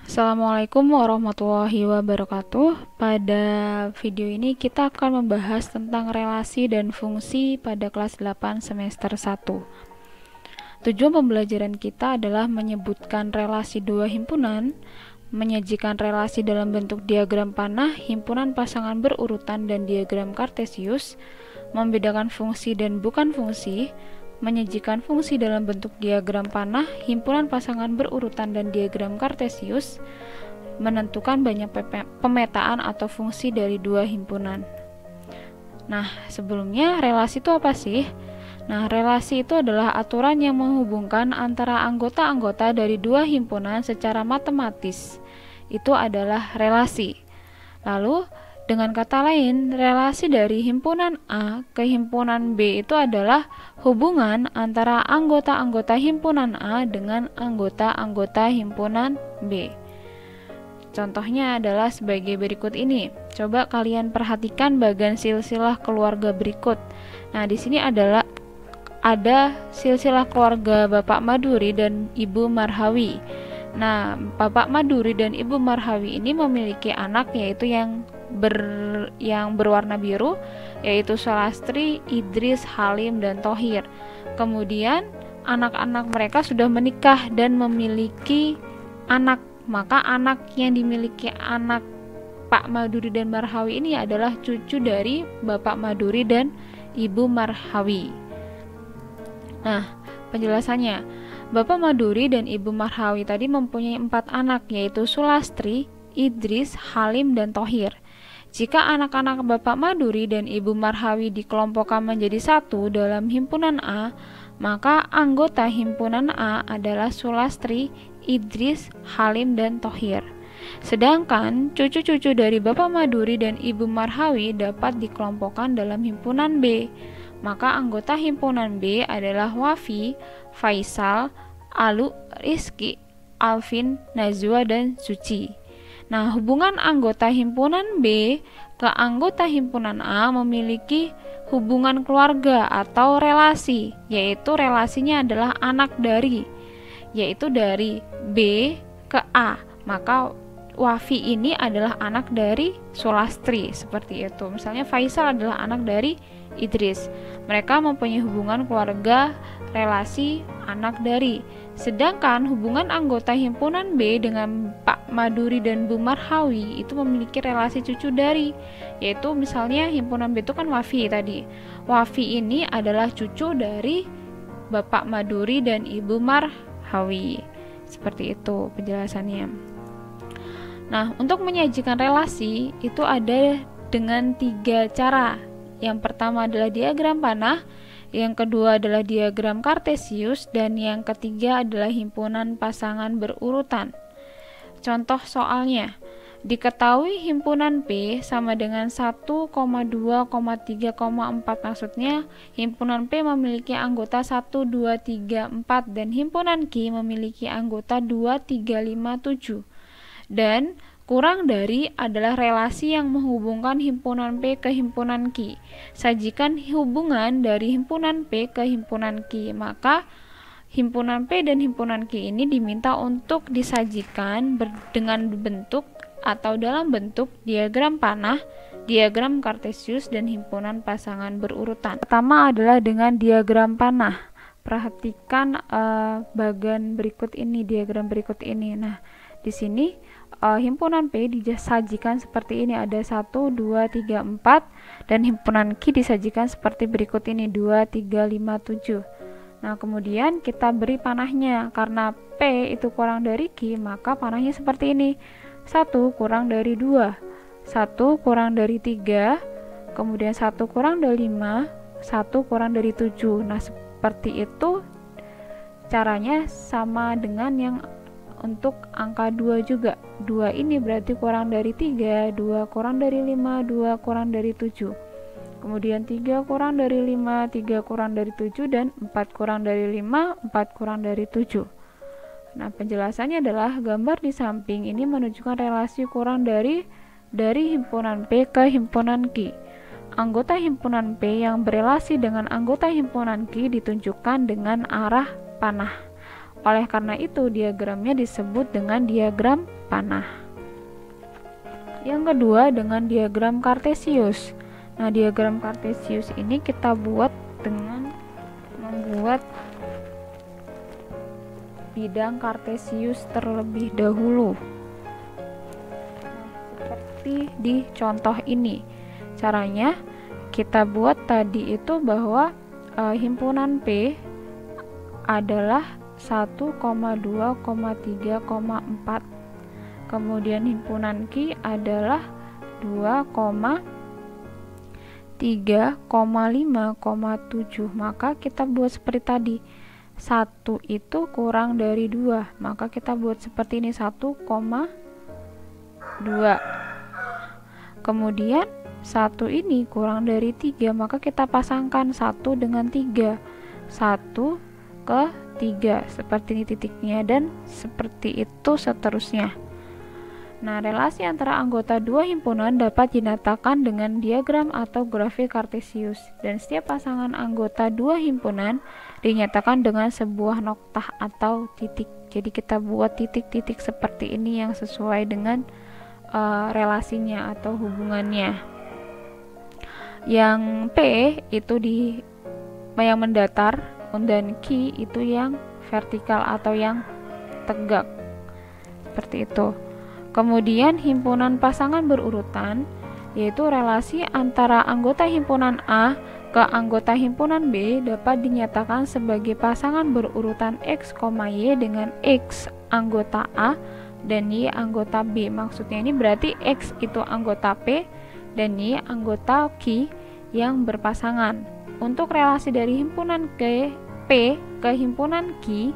Assalamualaikum warahmatullahi wabarakatuh. Pada video ini kita akan membahas tentang relasi dan fungsi pada kelas 8 semester 1. Tujuan pembelajaran kita adalah menyebutkan relasi dua himpunan, menyajikan relasi dalam bentuk diagram panah, himpunan pasangan berurutan dan diagram kartesius, membedakan fungsi dan bukan fungsi, menyajikan fungsi dalam bentuk diagram panah, himpunan pasangan berurutan dan diagram kartesius, menentukan banyak pemetaan atau fungsi dari dua himpunan. Nah, sebelumnya relasi itu apa sih? Nah, relasi itu adalah aturan yang menghubungkan antara anggota-anggota dari dua himpunan secara matematis. Itu adalah relasi. Lalu, dengan kata lain, relasi dari himpunan A ke himpunan B itu adalah hubungan antara anggota-anggota himpunan A dengan anggota-anggota himpunan B. Contohnya adalah sebagai berikut ini. Coba kalian perhatikan bagian silsilah keluarga berikut. Nah, di sini ada silsilah keluarga Bapak Maduri dan Ibu Marhawi. Nah, Bapak Maduri dan Ibu Marhawi ini memiliki anak yaitu yang berwarna biru, yaitu Sulastri, Idris, Halim, dan Thohir. Kemudian anak-anak mereka sudah menikah dan memiliki anak. Maka anak yang dimiliki anak Pak Maduri dan Marhawi ini adalah cucu dari Bapak Maduri dan Ibu Marhawi. Nah, penjelasannya, Bapak Maduri dan Ibu Marhawi tadi mempunyai 4 anak, yaitu Sulastri, Idris, Halim, dan Thohir. Jika anak-anak Bapak Maduri dan Ibu Marhawi dikelompokkan menjadi satu dalam himpunan A, maka anggota himpunan A adalah Sulastri, Idris, Halim, dan Thohir. Sedangkan cucu-cucu dari Bapak Maduri dan Ibu Marhawi dapat dikelompokkan dalam himpunan B. Maka anggota himpunan B adalah Wafi, Faisal, Alu, Rizki, Alvin, Najwa, dan Suci. Nah, hubungan anggota himpunan B ke anggota himpunan A memiliki hubungan keluarga atau relasi, yaitu relasinya adalah anak dari, yaitu dari B ke A. Maka Wafi ini adalah anak dari Sulastri, seperti itu. Misalnya Faisal adalah anak dari Idris. Mereka mempunyai hubungan keluarga, relasi, anak dari. Sedangkan hubungan anggota himpunan B dengan Pak Maduri dan Bu Marhawi itu memiliki relasi cucu dari, yaitu misalnya himpunan B itu kan Wafi tadi. Wafi ini adalah cucu dari Bapak Maduri dan Ibu Marhawi. Seperti itu penjelasannya. Nah, untuk menyajikan relasi itu ada dengan 3 cara. Yang pertama adalah diagram panah, yang kedua adalah diagram kartesius, dan yang ketiga adalah himpunan pasangan berurutan. Contoh soalnya, diketahui himpunan P sama dengan 1,2,3,4. Maksudnya himpunan P memiliki anggota 1, 2, 3, 4 dan himpunan Q memiliki anggota 2, 3, 5, 7. Dan kurang dari adalah relasi yang menghubungkan himpunan P ke himpunan Q. Sajikan hubungan dari himpunan P ke himpunan Q. Maka himpunan P dan himpunan Q ini diminta untuk disajikan dengan bentuk atau dalam bentuk diagram panah, diagram kartesius, dan himpunan pasangan berurutan. Pertama adalah dengan diagram panah. Perhatikan bagian berikut ini, diagram berikut ini. Nah, di sini himpunan P disajikan seperti ini, ada 1, 2, 3, 4, dan himpunan Q disajikan seperti berikut ini, 2, 3, 5, 7. Nah, kemudian kita beri panahnya. Karena P itu kurang dari Q, maka panahnya seperti ini, 1 kurang dari 2, 1 kurang dari 3, kemudian 1 kurang dari 5, 1 kurang dari 7. Nah, seperti itu caranya, sama dengan yang untuk angka 2 juga. 2 ini berarti kurang dari 3, 2 kurang dari 5, 2 kurang dari 7. Kemudian 3 kurang dari 5, 3 kurang dari 7, dan 4 kurang dari 5, 4 kurang dari 7. Nah, penjelasannya adalah gambar di samping ini menunjukkan relasi kurang dari himpunan P ke himpunan Q. Anggota himpunan P yang berelasi dengan anggota himpunan Q ditunjukkan dengan arah panah. Oleh karena itu, diagramnya disebut dengan diagram panah. Yang kedua, dengan diagram kartesius. Nah, diagram kartesius ini kita buat dengan membuat bidang kartesius terlebih dahulu. Seperti di contoh ini. Caranya kita buat tadi itu bahwa himpunan P adalah 1,2, 3,4. Kemudian himpunan Q adalah 2,3, 5,7. Maka kita buat seperti tadi. 1 itu kurang dari 2, maka kita buat seperti ini, 1,2. Kemudian 1 ini kurang dari 3, maka kita pasangkan 1 dengan 3, 1 ke 3, seperti ini titiknya, dan seperti itu seterusnya. Nah, relasi antara anggota dua himpunan dapat dinyatakan dengan diagram atau grafik kartesius, dan setiap pasangan anggota dua himpunan dinyatakan dengan sebuah noktah atau titik. Jadi kita buat titik-titik seperti ini yang sesuai dengan relasinya atau hubungannya. Yang P itu yang mendatar, dan Q itu yang vertikal atau yang tegak. Seperti itu. Kemudian himpunan pasangan berurutan, yaitu relasi antara anggota himpunan A ke anggota himpunan B dapat dinyatakan sebagai pasangan berurutan X, Y dengan X anggota A dan Y anggota B. Maksudnya ini berarti X itu anggota P dan Y anggota Q yang berpasangan. Untuk relasi dari himpunan P ke himpunan Q,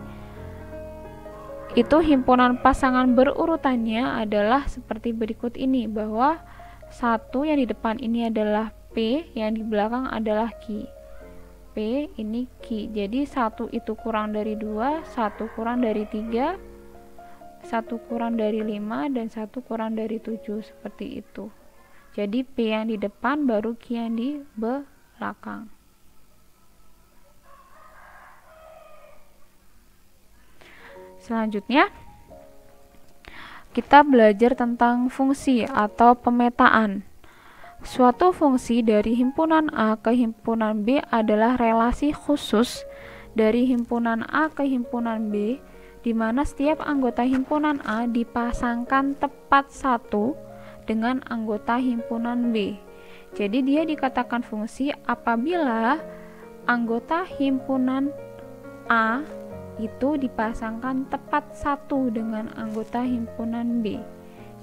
itu himpunan pasangan berurutannya adalah seperti berikut ini, bahwa 1 yang di depan ini adalah P, yang di belakang adalah Q. P ini Q. Jadi 1 itu kurang dari 2, 1 kurang dari 3, 1 kurang dari 5, dan 1 kurang dari 7, seperti itu. Jadi P yang di depan baru Q yang di belakang. Selanjutnya, kita belajar tentang fungsi atau pemetaan. Suatu fungsi dari himpunan A ke himpunan B adalah relasi khusus dari himpunan A ke himpunan B, di mana setiap anggota himpunan A dipasangkan tepat satu dengan anggota himpunan B. Jadi dia dikatakan fungsi apabila anggota himpunan A itu dipasangkan tepat satu dengan anggota himpunan B.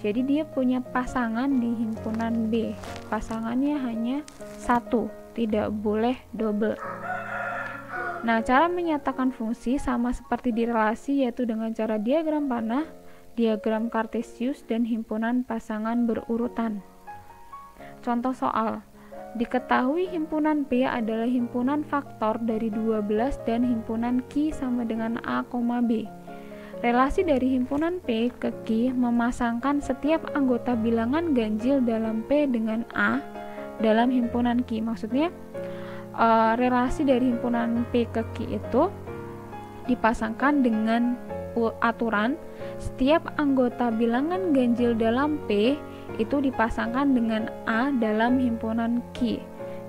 Jadi dia punya pasangan di himpunan B. Pasangannya hanya satu, tidak boleh double. Nah, cara menyatakan fungsi sama seperti di relasi, yaitu dengan cara diagram panah, diagram kartesius, dan himpunan pasangan berurutan. Contoh soal. Diketahui himpunan P adalah himpunan faktor dari 12 dan himpunan Q sama dengan A, B. Relasi dari himpunan P ke Q memasangkan setiap anggota bilangan ganjil dalam P dengan A dalam himpunan Q. Maksudnya relasi dari himpunan P ke Q itu dipasangkan dengan aturan setiap anggota bilangan ganjil dalam P itu dipasangkan dengan A dalam himpunan Q,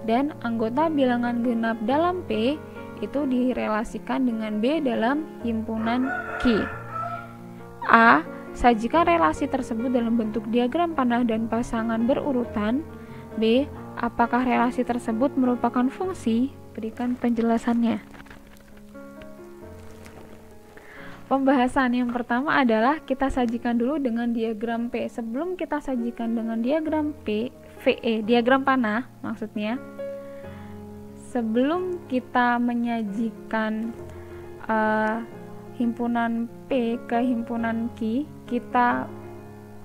dan anggota bilangan genap dalam P itu direlasikan dengan B dalam himpunan Q. A. Sajikan relasi tersebut dalam bentuk diagram panah dan pasangan berurutan. B. Apakah relasi tersebut merupakan fungsi? Berikan penjelasannya. Pembahasan yang pertama adalah kita sajikan dulu dengan diagram P. Sebelum kita sajikan dengan diagram diagram panah maksudnya, sebelum kita menyajikan himpunan P ke himpunan Q, kita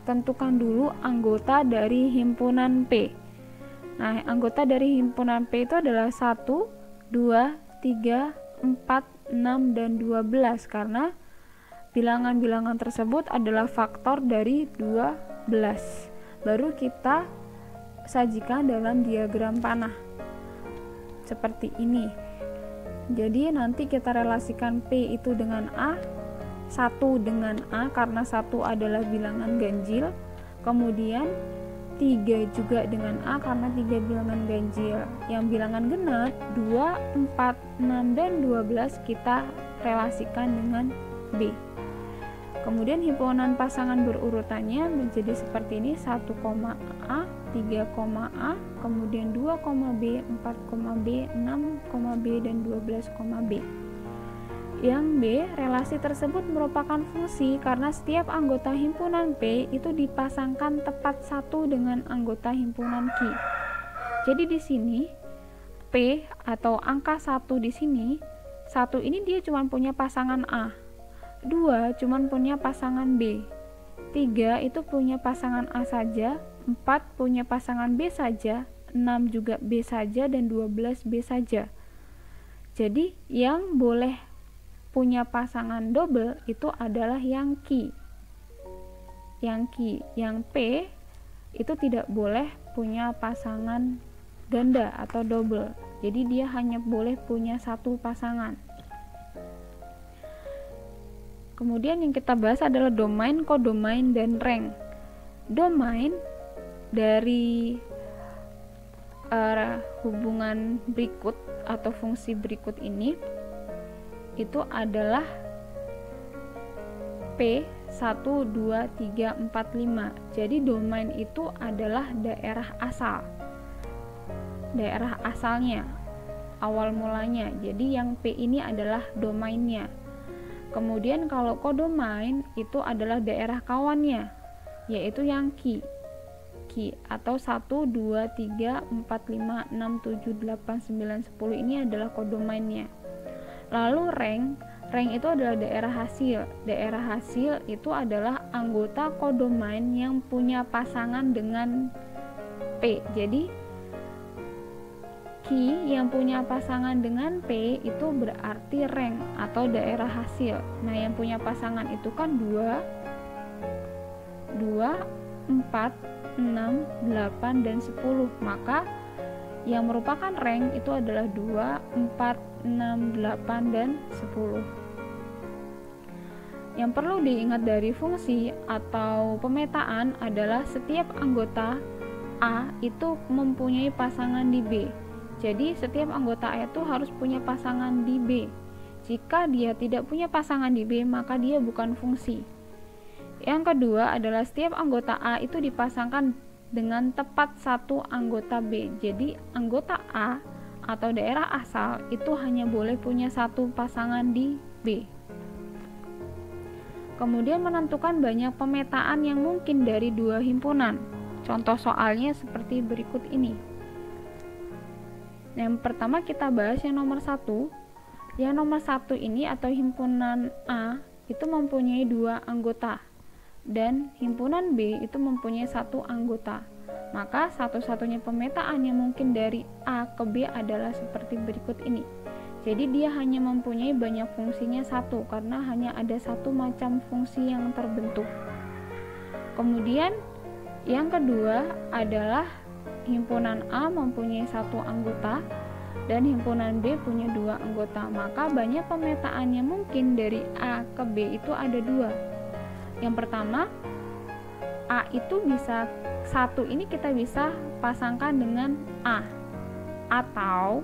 tentukan dulu anggota dari himpunan P. Nah, anggota dari himpunan P itu adalah 1, 2, 3, 4, 6, dan 12, karena bilangan-bilangan tersebut adalah faktor dari 12. Baru kita sajikan dalam diagram panah. Seperti ini. Jadi nanti kita relasikan P itu dengan A, 1 dengan A karena 1 adalah bilangan ganjil, kemudian 3 juga dengan A karena 3 bilangan ganjil. Yang bilangan genap 2, 4, 6, dan 12 kita relasikan dengan B. Kemudian himpunan pasangan berurutannya menjadi seperti ini: 1, A, 3, A, kemudian 2, B, 4, B, 6, B, dan 12, B. Yang B, relasi tersebut merupakan fungsi karena setiap anggota himpunan P itu dipasangkan tepat satu dengan anggota himpunan Q. Jadi di sini P atau angka 1 di sini, 1 ini dia cuma punya pasangan A, 2 cuma punya pasangan B, 3 itu punya pasangan A saja, 4 punya pasangan B saja, 6 juga B saja, dan 12 B saja. Jadi yang boleh punya pasangan double itu adalah yang Q. Yang P itu tidak boleh punya pasangan ganda atau double. Jadi dia hanya boleh punya satu pasangan. Kemudian yang kita bahas adalah domain, kodomain, dan rank. Domain dari hubungan berikut atau fungsi berikut ini itu adalah P 1, 2, 3, 4, 5. Jadi domain itu adalah daerah asal. Daerah asalnya, awal mulanya. Jadi yang P ini adalah domainnya. Kemudian kalau kodomain itu adalah daerah kawannya, yaitu yang Q atau 1, 2, 3, 4, 5, 6, 7, 8, 9, 10 ini adalah kodomainnya. Lalu rank itu adalah daerah hasil. Daerah hasil itu adalah anggota kodomain yang punya pasangan dengan P. Jadi Q yang punya pasangan dengan P itu berarti rank atau daerah hasil. Nah, yang punya pasangan itu kan 2, 4, 6, 8, dan 10. Maka yang merupakan rank itu adalah 2, 4, 6, 8, dan 10. Yang perlu diingat dari fungsi atau pemetaan adalah setiap anggota A itu mempunyai pasangan di B. Jadi setiap anggota A itu harus punya pasangan di B. Jika dia tidak punya pasangan di B, maka dia bukan fungsi. Yang kedua adalah setiap anggota A itu dipasangkan dengan tepat satu anggota B. Jadi anggota A atau daerah asal itu hanya boleh punya satu pasangan di B. Kemudian menentukan banyak pemetaan yang mungkin dari dua himpunan. Contoh soalnya seperti berikut ini. Yang pertama kita bahas yang nomor 1. Yang nomor 1 ini atau himpunan A itu mempunyai 2 anggota dan himpunan B itu mempunyai 1 anggota. Maka satu-satunya pemetaan yang mungkin dari A ke B adalah seperti berikut ini. Jadi dia hanya mempunyai banyak fungsinya 1 karena hanya ada 1 macam fungsi yang terbentuk. Kemudian yang kedua adalah himpunan A mempunyai 1 anggota dan himpunan B punya 2 anggota. Maka banyak pemetaan yang mungkin dari A ke B itu ada 2. Yang pertama, A itu bisa 1 ini kita bisa pasangkan dengan A atau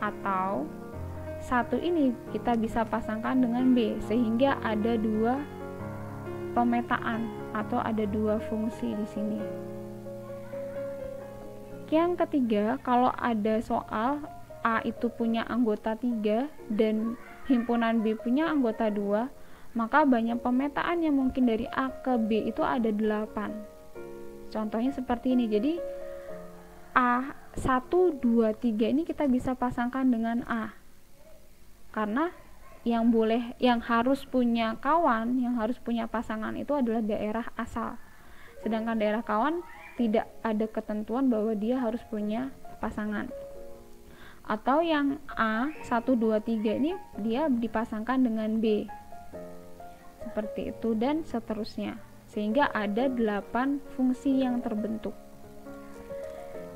1 ini kita bisa pasangkan dengan B sehingga ada 2 pemetaan atau ada 2 fungsi di sini. Yang ketiga, kalau ada soal A itu punya anggota 3 dan himpunan B punya anggota 2, maka banyak pemetaan yang mungkin dari A ke B itu ada 8. Contohnya seperti ini. Jadi A 1, 2, 3 ini kita bisa pasangkan dengan A. Karena yang harus punya kawan, yang harus punya pasangan itu adalah daerah asal. Sedangkan daerah kawan tidak ada ketentuan bahwa dia harus punya pasangan. Atau yang A 1, 2, 3 ini dia dipasangkan dengan B. Seperti itu dan seterusnya. Sehingga ada 8 fungsi yang terbentuk.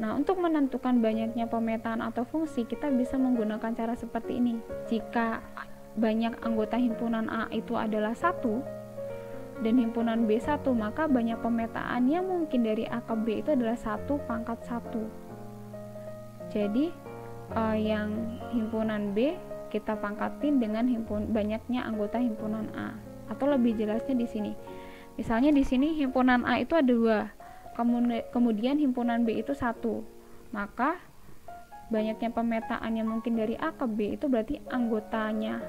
Nah, untuk menentukan banyaknya pemetaan atau fungsi, kita bisa menggunakan cara seperti ini. Jika banyak anggota himpunan A itu adalah 1 dan himpunan B 1, maka banyak pemetaan yang mungkin dari A ke B itu adalah 1 pangkat 1. Jadi yang himpunan B kita pangkatin dengan banyaknya anggota himpunan A. Atau lebih jelasnya di sini. Misalnya di sini himpunan A itu ada 2. Kemudian himpunan B itu 1, maka banyaknya pemetaan yang mungkin dari A ke B itu berarti anggotanya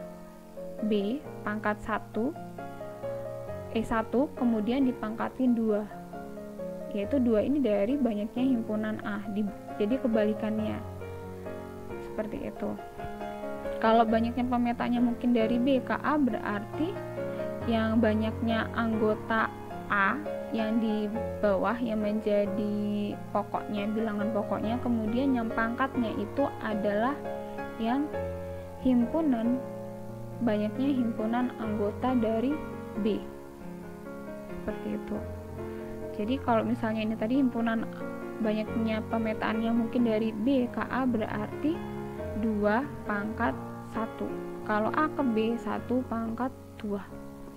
B pangkat 1 kemudian dipangkatin 2, yaitu 2 ini dari banyaknya himpunan A. Jadi kebalikannya seperti itu. Kalau banyaknya pemetaannya mungkin dari B ke A, berarti yang banyaknya anggota A yang di bawah yang menjadi pokoknya, bilangan pokoknya, kemudian yang pangkatnya itu adalah yang banyaknya himpunan anggota dari B, seperti itu. Jadi kalau misalnya ini tadi himpunan banyaknya pemetaan yang mungkin dari B ke A, berarti 2 pangkat 1. Kalau A ke B 1 pangkat 2,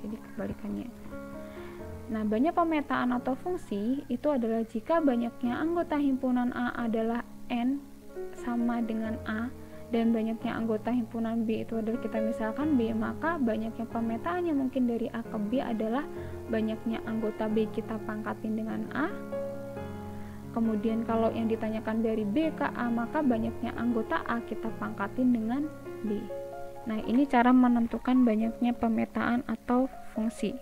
jadi kebalikannya. Nah, banyak pemetaan atau fungsi itu adalah jika banyaknya anggota himpunan A adalah N sama dengan A dan banyaknya anggota himpunan B itu adalah kita misalkan B, maka banyaknya pemetaan yang mungkin dari A ke B adalah banyaknya anggota B kita pangkatin dengan A. Kemudian kalau yang ditanyakan dari B ke A, maka banyaknya anggota A kita pangkatin dengan B. Nah, ini cara menentukan banyaknya pemetaan atau fungsi.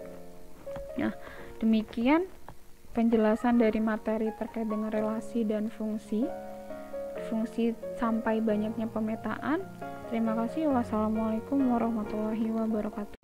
Nah, demikian penjelasan dari materi terkait dengan relasi dan fungsi sampai banyaknya pemetaan. Terima kasih. Wassalamualaikum warahmatullahi wabarakatuh.